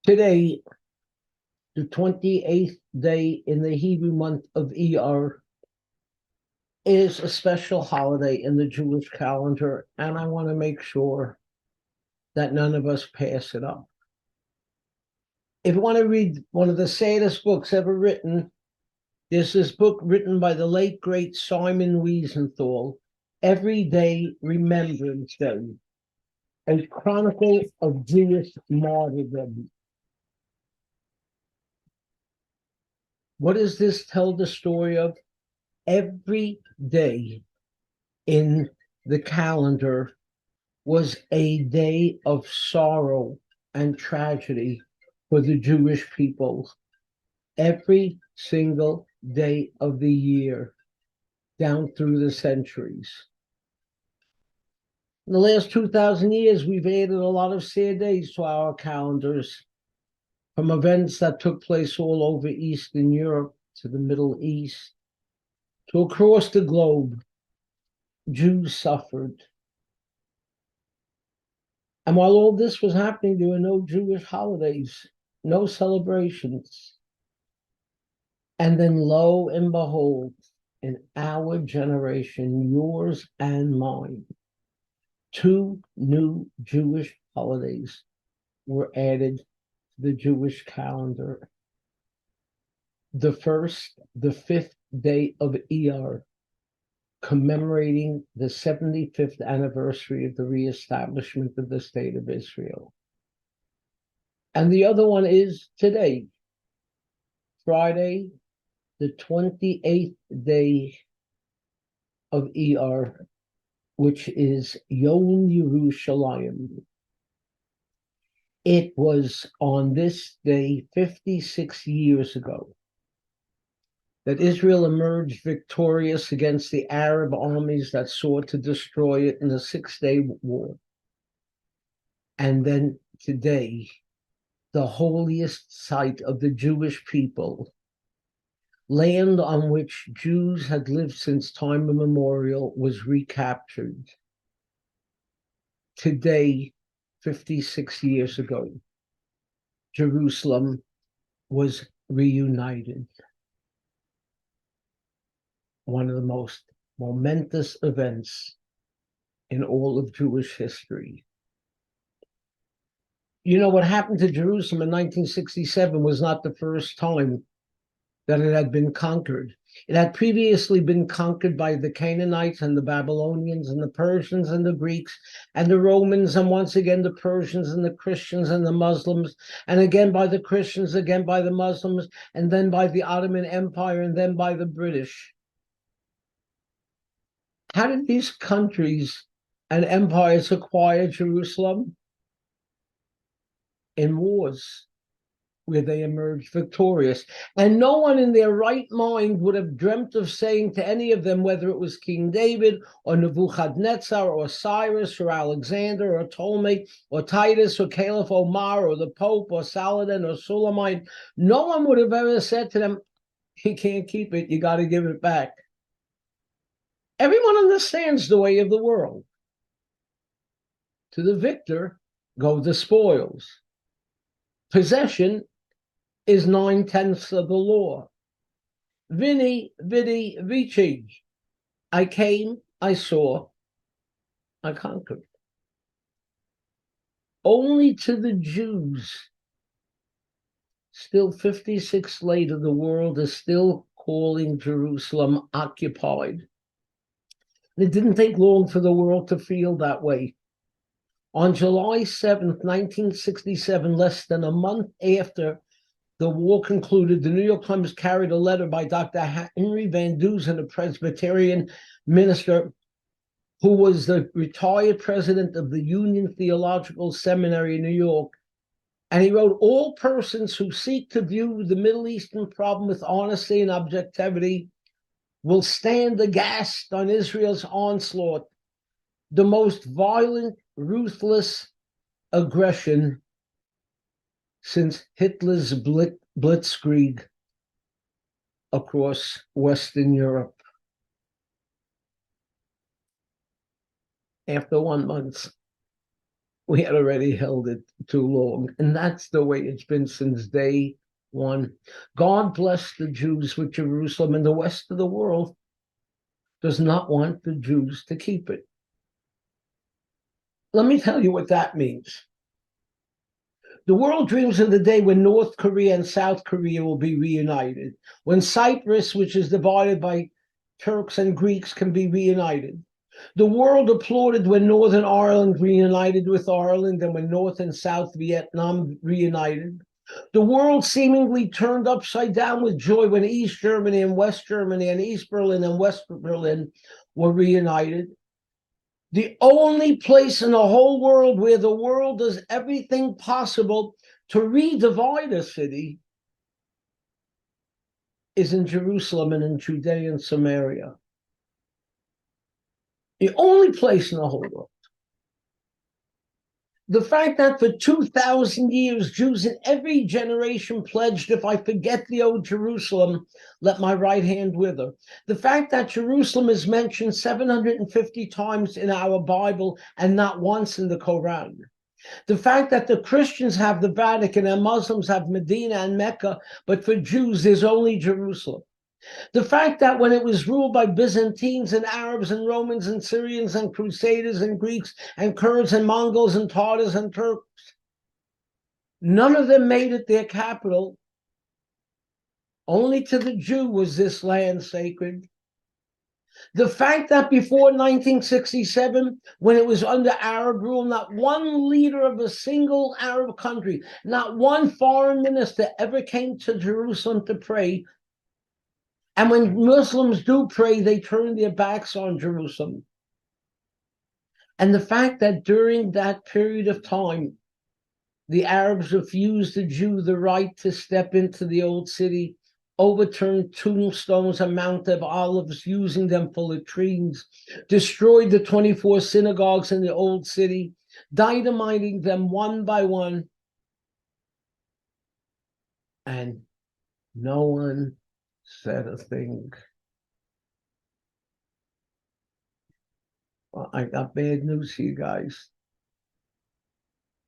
Today, the 28th day in the Hebrew month of Iyar, is a special holiday in the Jewish calendar, and I want to make sure that none of us pass it up. If you want to read one of the saddest books ever written, there's this book written by the late, great Simon Wiesenthal, Everyday Remembrance Day, a chronicle of Jewish martyrdom. What does this tell the story of? Every day in the calendar was a day of sorrow and tragedy for the Jewish people. Every single day of the year, down through the centuries. In the last 2,000 years, we've added a lot of sad days to our calendars, from events that took place all over Eastern Europe to the Middle East to across the globe. Jews suffered. And while all this was happening, there were no Jewish holidays, no celebrations. And then lo and behold, in our generation, yours and mine, 2 new Jewish holidays were added to the Jewish calendar. The first, the 5th day of Iyar, commemorating the 75th anniversary of the reestablishment of the State of Israel. And the other one is today, Friday, the 28th day of Iyar, which is Yom Yerushalayim. It was on this day 56 years ago that Israel emerged victorious against the Arab armies that sought to destroy it in the 6-day war. And then today, the holiest site of the Jewish people, land on which Jews had lived since time immemorial, was recaptured. Today, 56 years ago, Jerusalem was reunited. One of the most momentous events in all of Jewish history. You know, what happened to Jerusalem in 1967 was not the first time that it had been conquered. It had previously been conquered by the Canaanites and the Babylonians and the Persians and the Greeks and the Romans, and once again the Persians and the Christians and the Muslims, and again by the Christians, again by the Muslims, and then by the Ottoman Empire, and then by the British. How did these countries and empires acquire Jerusalem? In wars, where they emerged victorious. And no one in their right mind would have dreamt of saying to any of them, whether it was King David or Nebuchadnezzar or Cyrus or Alexander or Ptolemy or Titus or Caliph Omar or the Pope or Saladin or Suleiman, no one would have ever said to them, you can't keep it, you got to give it back. Everyone understands the way of the world. To the victor go the spoils. Possession is 9/10 of the law. Vini, vidi, vici. I came, I saw, I conquered. Only to the Jews, still 56 later, the world is still calling Jerusalem occupied. It didn't take long for the world to feel that way. On July 7th, 1967, less than a month after the war concluded, the New York Times carried a letter by Dr. Henry Van Dusen, a Presbyterian minister who was the retired president of the Union Theological Seminary in New York. And he wrote, all persons who seek to view the Middle Eastern problem with honesty and objectivity will stand aghast on Israel's onslaught, the most violent, ruthless aggression since Hitler's blitzkrieg across Western Europe. After 1 month, We had already held it too long. And that's the way it's been since day one. God bless the Jews with Jerusalem, and the rest of the world does not want the Jews to keep it. Let me tell you what that means. The world dreams of the day when North Korea and South Korea will be reunited, when Cyprus, which is divided by Turks and Greeks, can be reunited. The world applauded when Northern Ireland reunited with Ireland and when North and South Vietnam reunited. The world seemingly turned upside down with joy when East Germany and West Germany and East Berlin and West Berlin were reunited. The only place in the whole world where the world does everything possible to redivide a city is in Jerusalem and in Judea and Samaria. The only place in the whole world. The fact that for 2,000 years, Jews in every generation pledged, if I forget the old Jerusalem, let my right hand wither. The fact that Jerusalem is mentioned 750 times in our Bible and not once in the Quran. The fact that the Christians have the Vatican and Muslims have Medina and Mecca, but for Jews, there's only Jerusalem. The fact that when it was ruled by Byzantines and Arabs and Romans and Syrians and Crusaders and Greeks and Kurds and Mongols and Tartars and Turks, none of them made it their capital. Only to the Jew was this land sacred. The fact that before 1967, when it was under Arab rule, not one leader of a single Arab country, not one foreign minister ever came to Jerusalem to pray. And when Muslims do pray, they turn their backs on Jerusalem. And the fact that during that period of time, the Arabs refused the Jew the right to step into the old city, overturned tombstones and Mount of Olives, using them for latrines, destroyed the 24 synagogues in the old city, dynamiting them one by one. And no one said a thing. Well, I got bad news for you guys.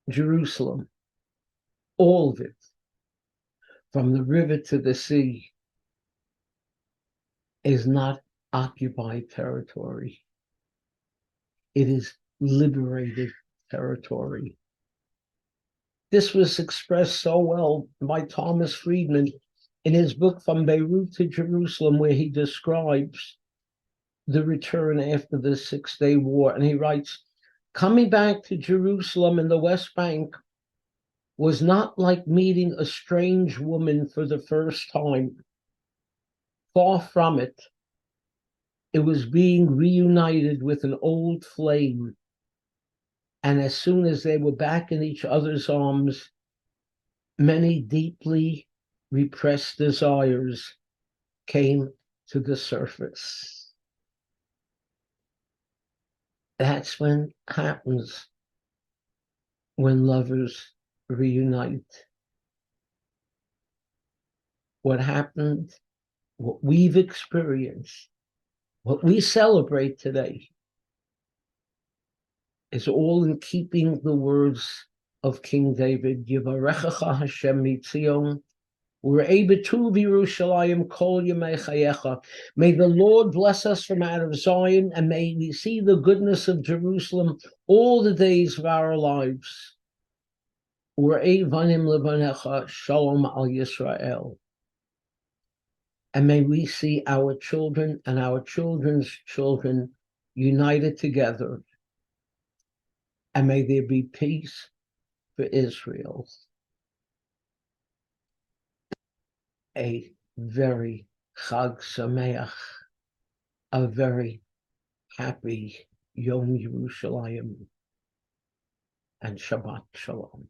Jerusalem, all of it, from the river to the sea, is not occupied territory. It is liberated territory. This was expressed so well by Thomas Friedman in his book From Beirut to Jerusalem, where he describes the return after the Six-Day War. And he writes, coming back to Jerusalem and the West Bank was not like meeting a strange woman for the first time. Far from it. It was being reunited with an old flame. And as soon as they were back in each other's arms, many deeply repressed desires came to the surface. That's when it happens when lovers reunite. What happened, what we've experienced, what we celebrate today is all in keeping the words of King David, Yivarechecha Hashem mitzion, u're'ei b'tuv Yerushalayim kol yemei chayecha. May the Lord bless us from out of Zion, and may we see the goodness of Jerusalem all the days of our lives. U're'ei vanim levanecha shalom al Yisrael. And may we see our children and our children's children united together. And may there be peace for Israel. A very Chag Sameach, a very happy Yom Yerushalayim, and Shabbat Shalom.